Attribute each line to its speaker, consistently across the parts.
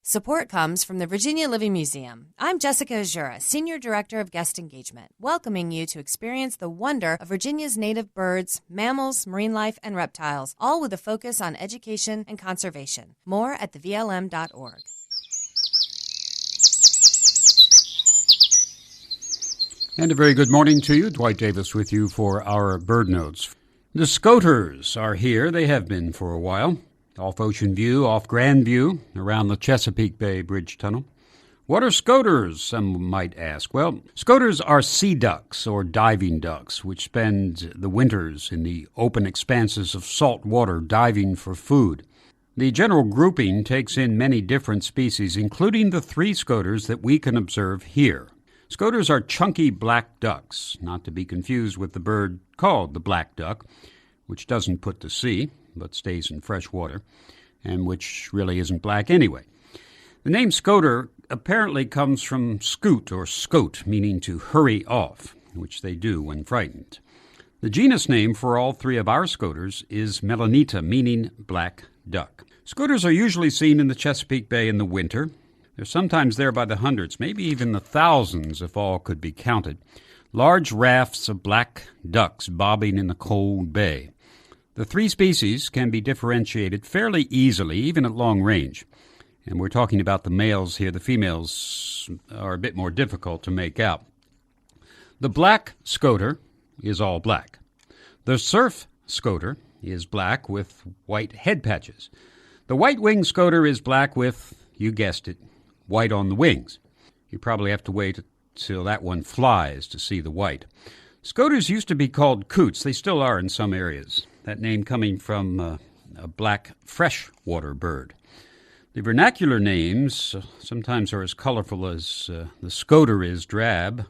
Speaker 1: Support comes from the Virginia Living Museum. I'm Jessica Azura, Senior Director of Guest Engagement, welcoming you to experience the wonder of Virginia's native birds, mammals, marine life, and reptiles, all with a focus on education and conservation. More at thevlm.org.
Speaker 2: And a very good morning to you. Dwight Davis with you for our bird notes. The Scoters are here. They have been for a while. Off Ocean View, off Grandview, around the Chesapeake Bay Bridge Tunnel. What are Scoters, some might ask? Well, Scoters are sea ducks or diving ducks, which spend the winters in the open expanses of salt water diving for food. The general grouping takes in many different species, including the three Scoters that we can observe here. Scoters are chunky black ducks, not to be confused with the bird called the black duck, which doesn't put to sea, but stays in fresh water, and which really isn't black anyway. The name Scoter apparently comes from scoot or scote, meaning to hurry off, which they do when frightened. The genus name for all three of our Scoters is Melanita, meaning black duck. Scoters are usually seen in the Chesapeake Bay in the winter. They're sometimes there by the hundreds, maybe even the thousands if all could be counted. Large rafts of black ducks bobbing in the cold bay. The three species can be differentiated fairly easily, even at long range. And we're talking about the males here. The females are a bit more difficult to make out. The black Scoter is all black. The surf Scoter is black with white head patches. The white-winged Scoter is black with, you guessed it, white on the wings. You probably have to wait till that one flies to see the white. Scoters used to be called coots. They still are in some areas. That name coming from a black freshwater bird. The vernacular names sometimes are as colorful as the Scoter is drab.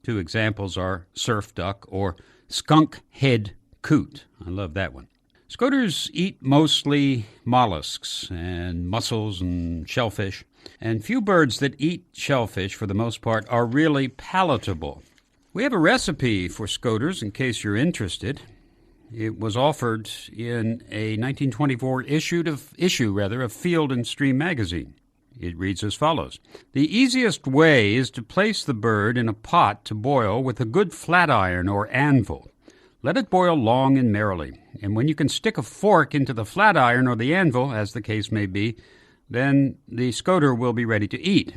Speaker 2: Two examples are surf duck or skunk head coot. I love that one. Scoters eat mostly mollusks and mussels and shellfish, and few birds that eat shellfish, for the most part, are really palatable. We have a recipe for Scoters in case you're interested. It was offered in a 1924 issue of Field and Stream magazine. It reads as follows. The easiest way is to place the bird in a pot to boil with a good flat iron or anvil. Let it boil long and merrily, and when you can stick a fork into the flat iron or the anvil, as the case may be, then the Scoter will be ready to eat.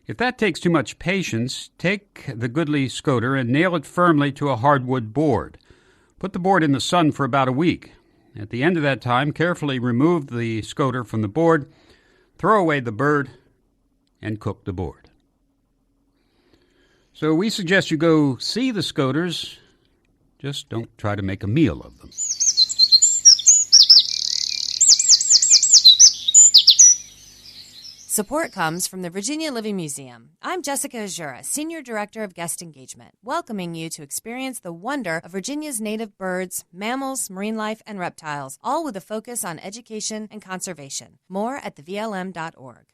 Speaker 2: If that takes too much patience, take the goodly Scoter and nail it firmly to a hardwood board. Put the board in the sun for about a week. At the end of that time, carefully remove the Scoter from the board, throw away the bird, and cook the board. So we suggest you go see the Scoters. Just don't try to make a meal of them.
Speaker 1: Support comes from the Virginia Living Museum. I'm Jessica Azura, Senior Director of Guest Engagement, welcoming you to experience the wonder of Virginia's native birds, mammals, marine life, and reptiles, all with a focus on education and conservation. More at thevlm.org.